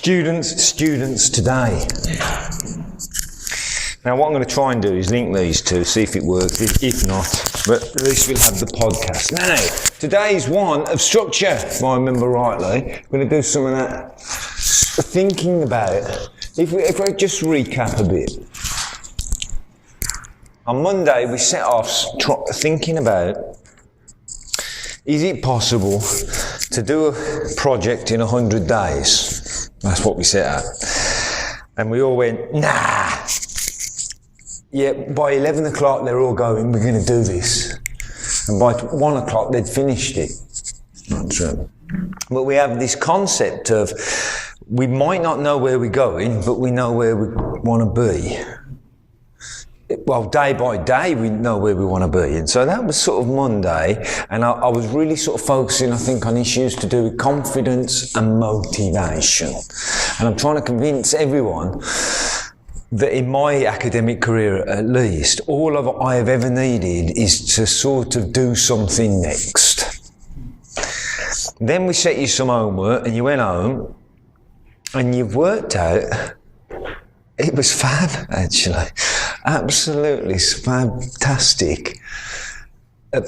Students today. Now what I'm going to try and do is link these two, see if it works. If not, but at least we'll have the podcast. Now, today's one of structure, if I remember rightly. We're going to do some of that thinking about. If I just recap a bit. On Monday, we set off thinking about, is it possible to do a project in 100 days? That's what we set at. And we all went, nah. Yeah, by 11 o'clock, they're all going, we're going to do this. And by 1 o'clock, they'd finished it. Not true. But we have this concept of, we might not know where we're going, but we know where we want to be. Well, day by day, we know where we want to be. And so that was sort of Monday. And I was really sort of focusing, I think, on issues to do with confidence and motivation. And I'm trying to convince everyone that in my academic career, at least, all I have ever needed is to sort of do something next. Then we set you some homework and you went home and you've worked out. It was fab, actually. Absolutely fantastic.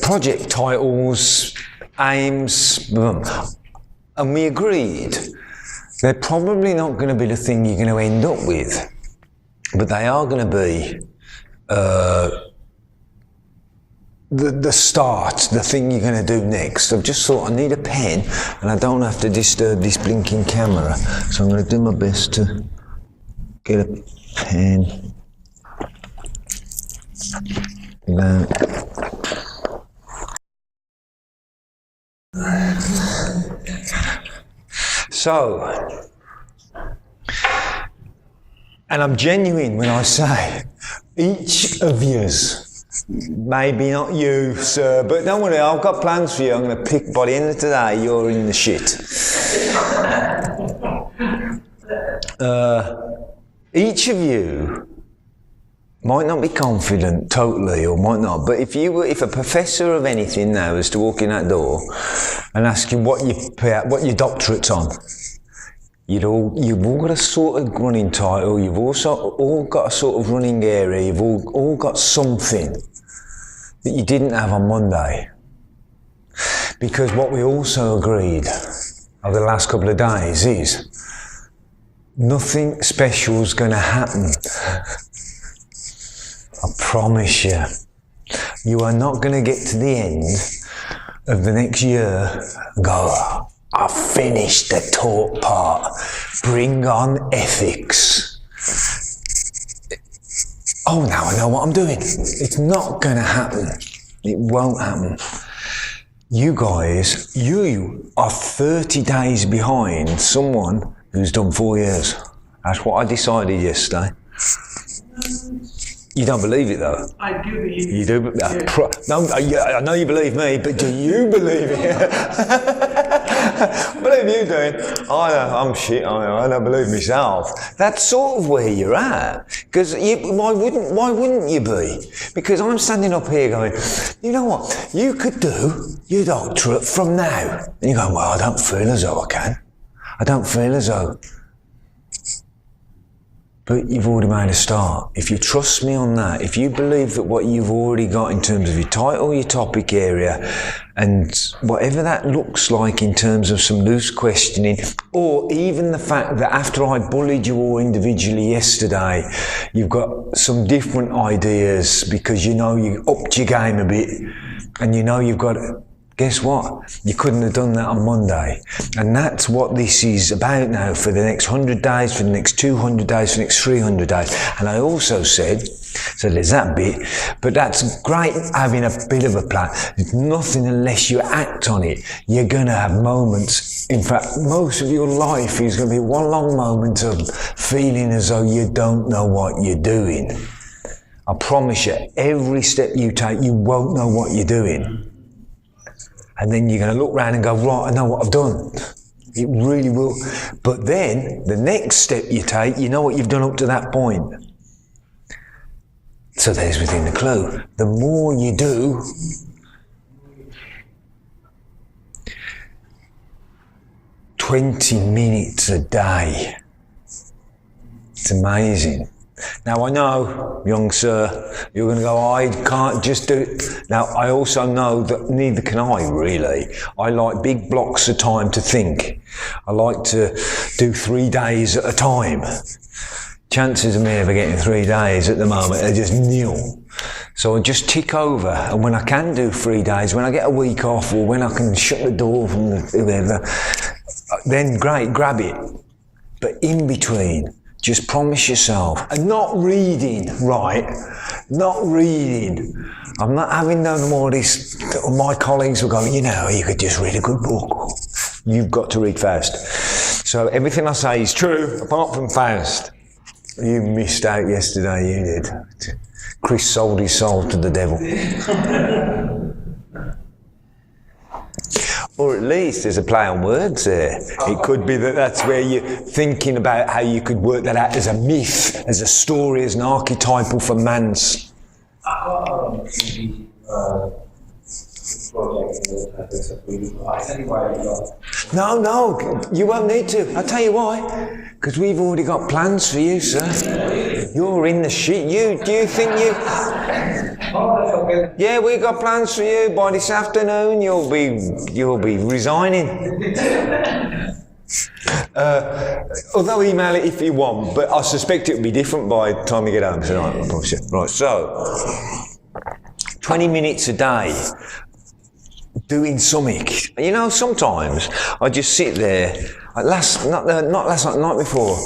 Project titles, aims, and we agreed they're probably not going to be the thing you're going to end up with, but they are going to be the start, the thing you're going to do next. I've just thought I need a pen and I don't have to disturb this blinking camera, so I'm going to do my best to get a pen. No. So, and I'm genuine when I say each of yous, maybe not you, sir, but don't worry, I've got plans for you. I'm going to pick, by the end of today, you're in the shit. Each of you might not be confident totally, or might not, but if a professor of anything now was to walk in that door and ask you what your doctorate's on, you've all got a sort of running title, you've also all got a sort of running area, you've all got something that you didn't have on Monday. Because what we also agreed over the last couple of days is nothing special is going to happen. I promise you. You are not going to get to the end of the next year and go, I finished the talk part. Bring on ethics. Oh, now I know what I'm doing. It's not going to happen. It won't happen. You guys, you are 30 days behind someone who's done 4 years. That's what I decided yesterday. You don't believe it though? I do believe it. You do? Yeah. I know you believe me, but do you believe it? I believe you doing. I'm shit, I don't believe myself. That's sort of where you're at. Because why wouldn't you be? Because I'm standing up here going, you know what? You could do your doctorate from now. And you go, well, I don't feel as though I can. I don't feel as though. But you've already made a start. If you trust me on that, if you believe that what you've already got in terms of your title, your topic area, and whatever that looks like in terms of some loose questioning, or even the fact that after I bullied you all individually yesterday, you've got some different ideas because you know you upped your game a bit, and you know you've got... Guess what? You couldn't have done that on Monday. And that's what this is about now for the next 100 days, for the next 200 days, for the next 300 days. And I also said, so there's that bit, but that's great having a bit of a plan. There's nothing unless you act on it. You're going to have moments. In fact, most of your life is going to be one long moment of feeling as though you don't know what you're doing. I promise you, every step you take, you won't know what you're doing. And then you're going to look around and go, right, I know what I've done. It really will. But then, the next step you take, you know what you've done up to that point. So there's within the clue. The more you do, 20 minutes a day It's amazing. Now I know, young sir, you're going to go, I can't just do it. Now I also know that neither can I really. I like big blocks of time to think. I like to do 3 days at a time. Chances of me ever getting 3 days at the moment are just nil. So I just tick over, and when I can do 3 days, when I get a week off, or when I can shut the door from whoever, then great, grab it. But in between, just promise yourself, and not reading, right? Not reading. I'm not having no more of this. My colleagues will go, you know, you could just read a good book. You've got to read Faust. So everything I say is true, apart from Faust. You missed out yesterday, you did. Chris sold his soul to the devil. Or at least there's a play on words there. It could be that that's where you're thinking about how you could work that out as a myth, as a story, as an archetypal for man's. No, you won't need to. I'll tell you why. Because we've already got plans for you, sir. You're in the shit. Do you think you... Yeah, we got plans for you. By this afternoon, you'll be resigning. Although email it if you want, but I suspect it'll be different by the time you get home tonight. Right, so 20 minutes a day doing something. You know, sometimes I just sit there. Not last night, the night before.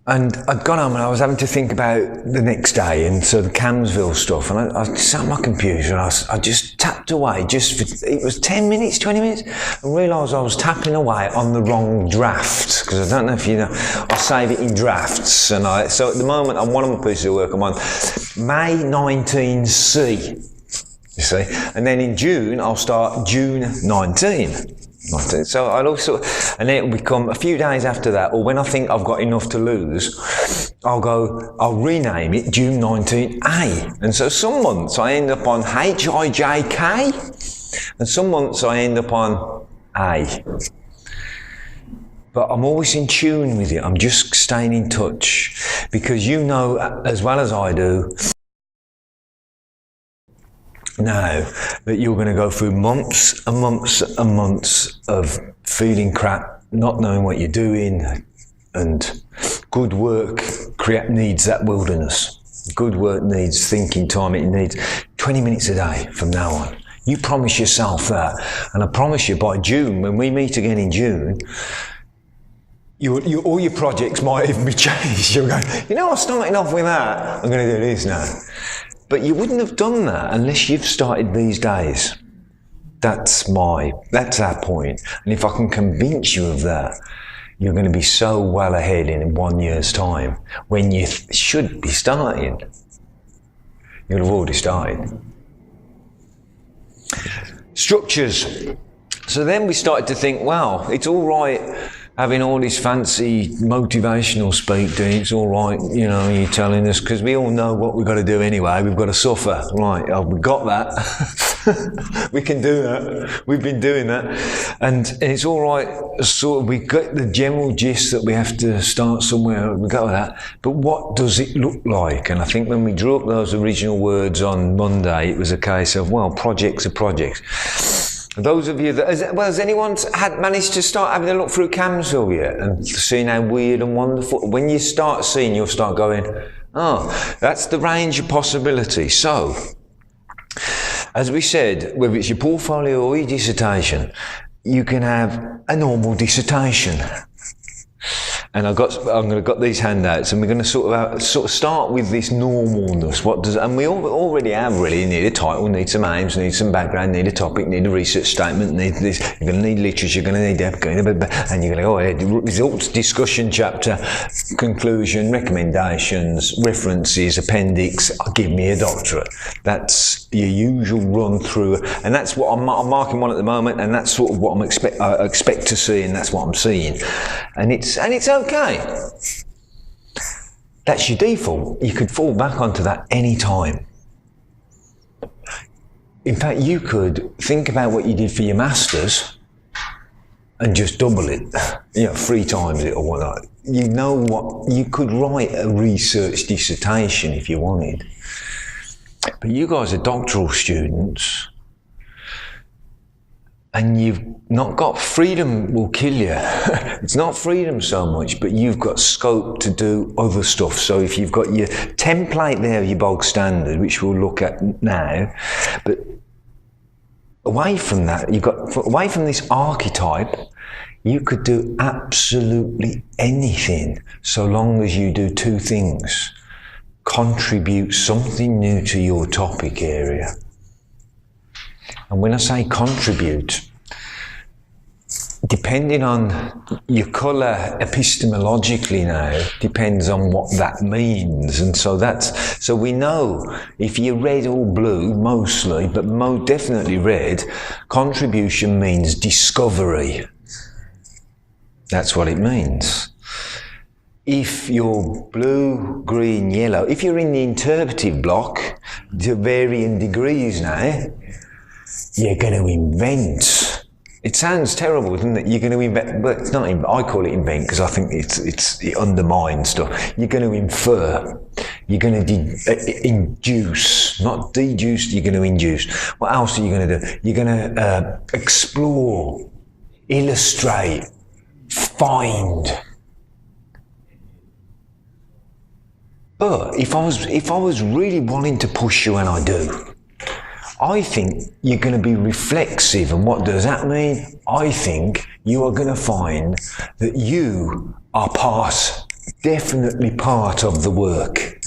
And I'd gone home and I was having to think about the next day and so the Camsville stuff. And I sat on my computer and I just tapped away it was 10 minutes, 20 minutes, and realised I was tapping away on the wrong draft. Because I don't know if you know, I save it in drafts. And so at the moment, on one of my pieces of work, I'm on May 19C, you see. And then in June, I'll start June 19. So I'll also, and then it'll become a few days after that, or when I think I've got enough to lose, I'll rename it June 19A. And so some months I end up on HIJK, and some months I end up on A. But I'm always in tune with it. I'm just staying in touch, because you know as well as I do now that you're going to go through months and months and months of feeling crap, not knowing what you're doing, and good work needs that wilderness. Good work needs thinking time. It needs 20 minutes a day from now on. You promise yourself that, and I promise you by June, when we meet again in June, all your projects might even be changed. You're going, I'm starting off with that. I'm going to do this now. But you wouldn't have done that unless you've started these days. That's our point. And if I can convince you of that, you're going to be so well ahead in 1 year's time when you should be starting. You'll have already started. Structures. So then we started to think, well, it's all right having all this fancy motivational speak doing, it's all right, you're telling us, because we all know what we've got to do anyway. We've got to suffer. Right, we've got that. We can do that. We've been doing that. And it's all right, sort of, we get the general gist that we have to start somewhere, we go with that. But what does it look like? And I think when we drew up those original words on Monday, it was a case of, well, projects are projects. Those of you that, has anyone managed to start having a look through Camsville yet and seeing how weird and wonderful? When you start seeing, you'll start going, oh, that's the range of possibility. So, as we said, whether it's your portfolio or your dissertation, you can have a normal dissertation. And I've got these handouts, and we're going to sort of start with this normalness. And we already have really. You need a title, need some aims, need some background, need a topic, need a research statement, need this. You're going to need literature, you're going to need that, and you're going to go results, discussion chapter, conclusion, recommendations, references, appendix. Give me a doctorate. That's your usual run through, and that's what I'm marking one at the moment, and that's sort of what I expect to see, and that's what I'm seeing, and it's okay. That's your default. You could fall back onto that any time. In fact, you could think about what you did for your masters and just double it, 3 times it or whatnot. You know what? You could write a research dissertation if you wanted. But you guys are doctoral students, and you've not got freedom will kill you. It's not freedom so much, but you've got scope to do other stuff. So if you've got your template there, your bog standard, which we'll look at now, but away from that, away from this archetype, you could do absolutely anything so long as you do 2 things. Contribute something new to your topic area. And when I say contribute, depending on your colour epistemologically now, depends on what that means. And so we know if you're red or blue, mostly, but definitely red, contribution means discovery. That's what it means. If you're blue, green, yellow, if you're in the interpretive block, to varying degrees now, you're going to invent. It sounds terrible, doesn't it? You're going to invent, but it's not. I call it invent because I think it undermines stuff. You're going to infer. You're going to induce, not deduce. You're going to induce. What else are you going to do? You're going to explore, illustrate, find. But if I was really wanting to push you, and I do, I think you're going to be reflexive. And what does that mean? I think you are going to find that you are definitely part of the work.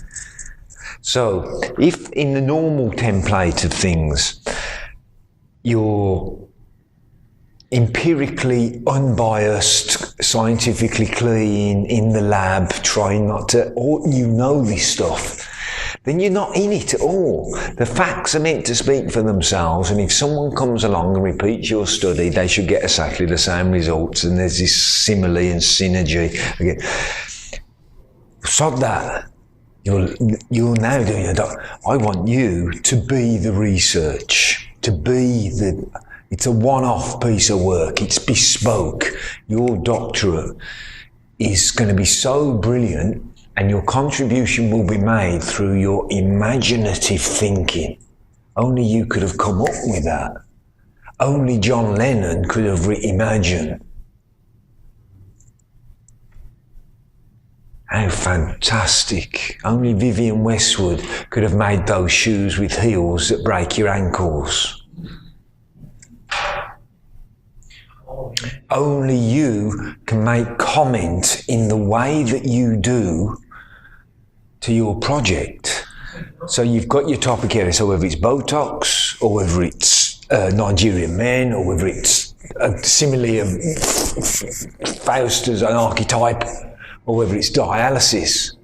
So if in the normal template of things, you're empirically unbiased, scientifically clean, in the lab, trying not to, or you know this stuff, then you're not in it at all. The facts are meant to speak for themselves, and if someone comes along and repeats your study, they should get exactly the same results, and there's this simile and synergy. Again, sod that. You're now doing I want you to be the research, to be it's a one-off piece of work. It's bespoke. Your doctorate is going to be so brilliant, and your contribution will be made through your imaginative thinking. Only you could have come up with that. Only John Lennon could have reimagined. How fantastic. Only Vivienne Westwood could have made those shoes with heels that break your ankles. Only you can make comment in the way that you do to your project. So you've got your topic area, so whether it's Botox, or whether it's Nigerian men, or whether it's a simile of Faust as an archetype, or whether it's dialysis,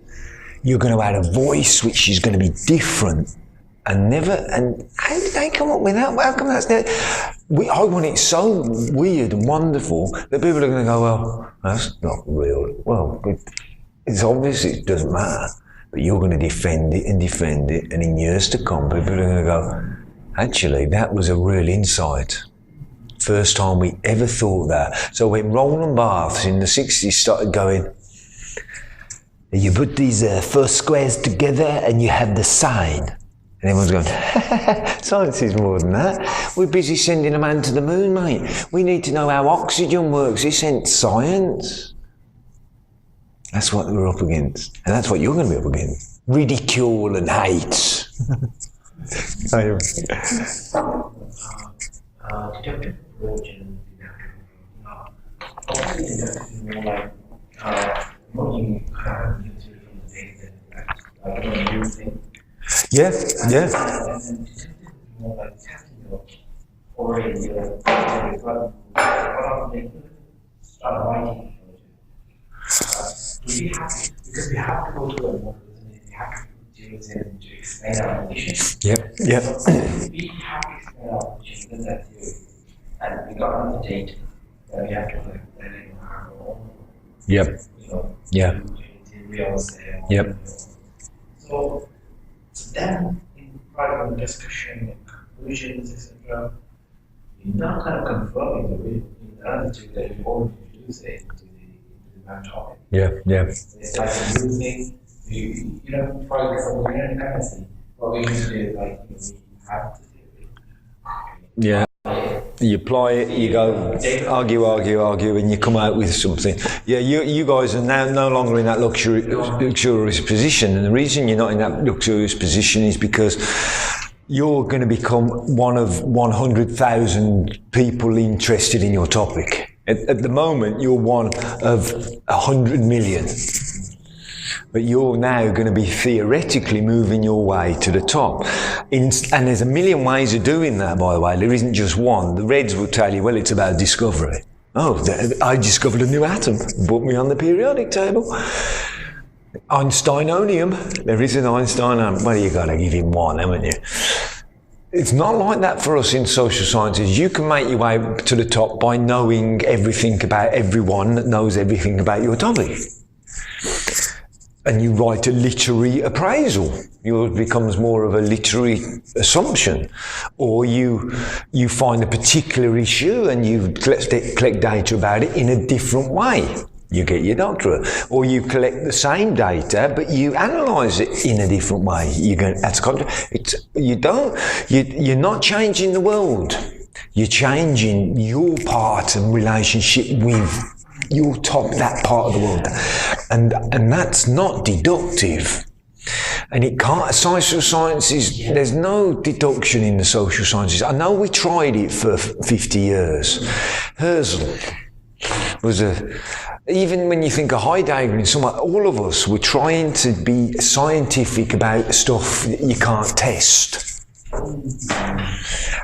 you're going to add a voice which is going to be different. And how did they come up with that? How come that's there? I want it so weird and wonderful that people are going to go, well, that's not real. Well, it's obvious it doesn't matter. But you're going to defend it, and in years to come, people are going to go, actually, that was a real insight. First time we ever thought that. So when Roland Barthes in the 60s started going, you put these first squares together and you have the sign. And everyone's going, science is more than that. We're busy sending a man to the moon, mate. We need to know how oxygen works. This ain't science. That's what we're up against. And that's what you're going to be up against. Ridicule and hate. Yeah. More like technical, or start writing. Do we have because we have to go to a model, we have to do it to explain our conditions. Yep. We have to explain our conditions in that theory, and we got another data that we have to like our own. Yep. Yeah. Materials. Yep. So then, in part of the discussion, conclusions, etc., you're not kind of confirming the another two that you won't introduce it into the main topic. Yeah. It's like a new thing. You know, for example, in an MSc, what we used to do is like, you have to do it. Yeah. You apply it, you go argue, and you come out with something. Yeah, you guys are now no longer in that luxurious position, and the reason you're not in that luxurious position is because you're going to become one of 100,000 people interested in your topic. At the moment, you're one of 100 million. But you're now going to be theoretically moving your way to the top. And there's a million ways of doing that, by the way. There isn't just one. The Reds will tell you, well, it's about discovery. Oh, I discovered a new atom. Put me on the periodic table. Einsteinonium. There is an Einstein. Well, you've got to give him one, haven't you? It's not like that for us in social sciences. You can make your way to the top by knowing everything about everyone that knows everything about your topic. And you write a literary appraisal. It becomes more of a literary assumption. Or you find a particular issue and you collect data about it in a different way. You get your doctorate. Or you collect the same data, but you analyse it in a different way. You're not changing the world. You're changing your part and relationship with that part of the world. And that's not deductive. And it can't, social sciences, there's no deduction in the social sciences. I know we tried it for 50 years. Herzl was even when you think of Heidegger and someone, all of us were trying to be scientific about stuff that you can't test.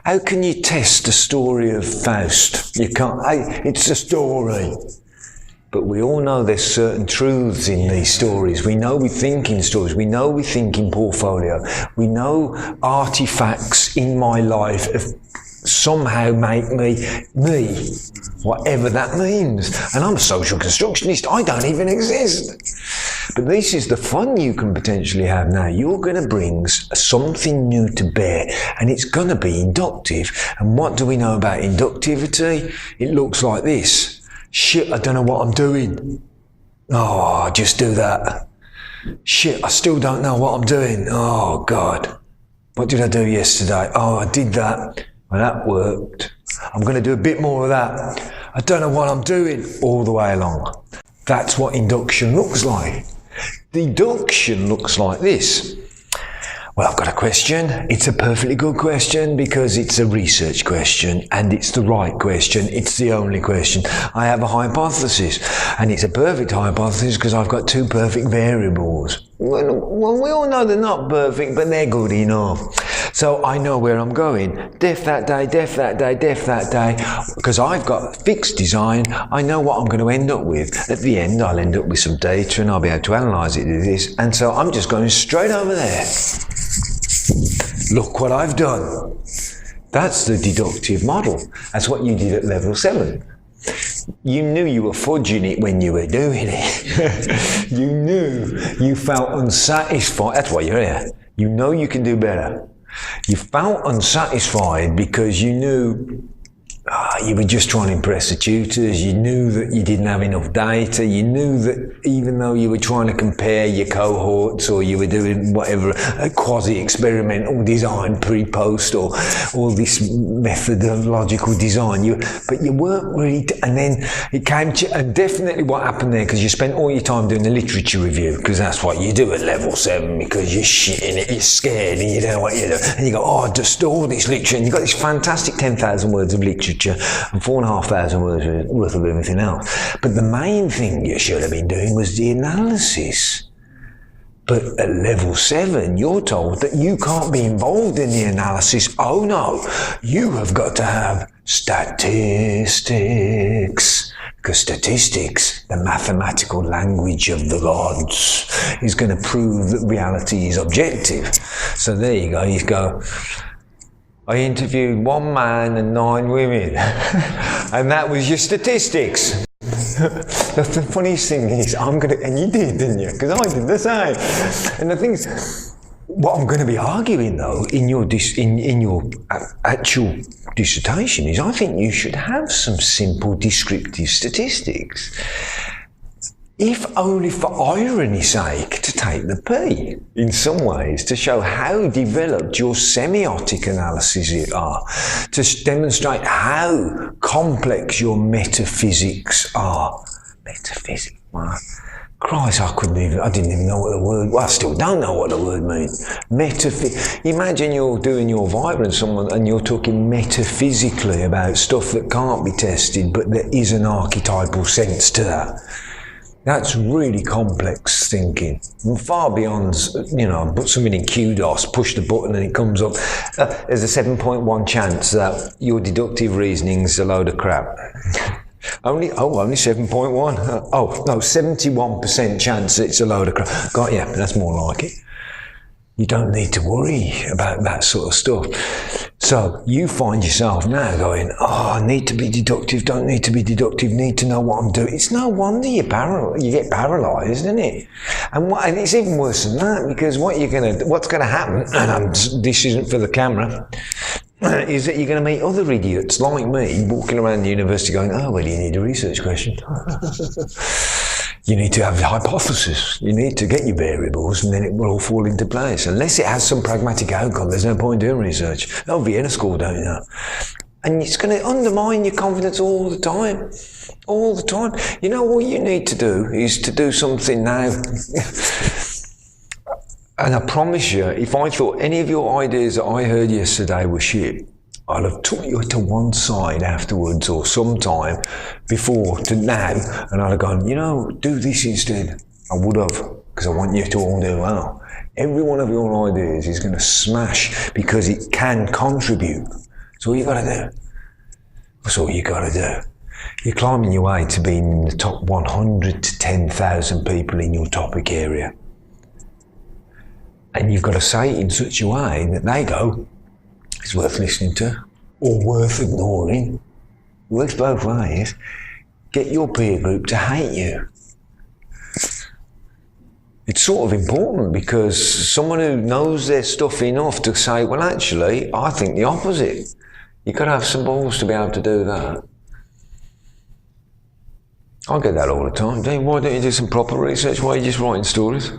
How can you test the story of Faust? You can't. It's a story. But we all know there's certain truths in these stories. We know we think in stories. We know we think in portfolio. We know artifacts in my life have somehow make me, whatever that means. And I'm a social constructionist. I don't even exist. But this is the fun you can potentially have now. You're going to bring something new to bear, and it's going to be inductive. And what do we know about inductivity? It looks like this. Shit, I don't know what I'm doing. Oh, just do that. Shit, I still don't know what I'm doing. Oh, God. What did I do yesterday? Oh, I did that. Well, that worked. I'm going to do a bit more of that. I don't know what I'm doing all the way along. That's what induction looks like. Deduction looks like this. Well, I've got a question. It's a perfectly good question because it's a research question and it's the right question. It's the only question. I have a hypothesis and it's a perfect hypothesis because I've got two perfect variables. Well, we all know they're not perfect, but they're good enough. So I know where I'm going. Def that day, def that day, def that day. Because I've got a fixed design, I know what I'm going to end up with. At the end, I'll end up with some data and I'll be able to analyse it as this. And so I'm just going straight over there. Look what I've done. That's the deductive model. That's what you did at level 7. You knew you were fudging it when you were doing it. You knew you felt unsatisfied. That's why you're here. You know you can do better. You felt unsatisfied because you knew you were just trying to impress the tutors. You knew that you didn't have enough data. You knew that even though you were trying to compare your cohorts or you were doing whatever, a quasi-experimental design pre-post or all this methodological design, but you weren't really, and then it came to, and definitely what happened there, because you spent all your time doing the literature review, because that's what you do at level 7, because you're shitting it, you're scared and you don't know what you do. And you go, oh, just all this literature, and you've got this fantastic 10,000 words of literature and 4,500 words worth of everything else. But the main thing you should have been doing was the analysis. But at level 7, you're told that you can't be involved in the analysis. Oh no, you have got to have statistics. Because statistics, the mathematical language of the gods, is going to prove that reality is objective. So there you go, I interviewed 1 man and 9 women, and that was your statistics. The funniest thing is, and you did, didn't you? Because I did the same. And the thing is, what I'm going to be arguing, though, in your actual dissertation is I think you should have some simple descriptive statistics, if only for irony's sake, to take the P in some ways, to show how developed your semiotic analyses are, to demonstrate how complex your metaphysics are. Metaphysics, wow. Christ, I didn't even know what the word, well, I still don't know what the word means. Imagine you're doing your Viva and you're talking metaphysically about stuff that can't be tested, but there is an archetypal sense to that. That's really complex thinking. Far beyond, put something in QDOS, push the button and it comes up. There's a 7.1 chance that your deductive reasoning's a load of crap. Only 7.1. 71% chance that it's a load of crap. Got ya, that's more like it. You don't need to worry about that sort of stuff. So you find yourself now going, I need to be deductive, don't need to be deductive, need to know what I'm doing. It's no wonder you get paralysed, isn't it? And it's even worse than that, because what's going to happen, and this isn't for the camera, is that you're going to meet other idiots like me walking around the university going, well, you need a research question. You need to have a hypothesis. You need to get your variables and then it will all fall into place. Unless it has some pragmatic outcome, there's no point doing research. Oh, Vienna School, don't you know? And it's going to undermine your confidence all the time. All the time. You know, what you need to do is to do something now. And I promise you, if I thought any of your ideas that I heard yesterday were shit, I'd have took you to one side afterwards or sometime before to now, and I'd have gone, do this instead. I would have, because I want you to all do well. Every one of your ideas is going to smash because it can contribute. That's all you got to do. That's all you got to do. You're climbing your way to being in the top 100 to 10,000 people in your topic area. And you've got to say it in such a way that they go, it's worth listening to, or worth ignoring. It works both ways. Get your peer group to hate you. It's sort of important, because someone who knows their stuff enough to say, well, actually, I think the opposite. You've got to have some balls to be able to do that. I get that all the time. Why don't you do some proper research? Why are you just writing stories?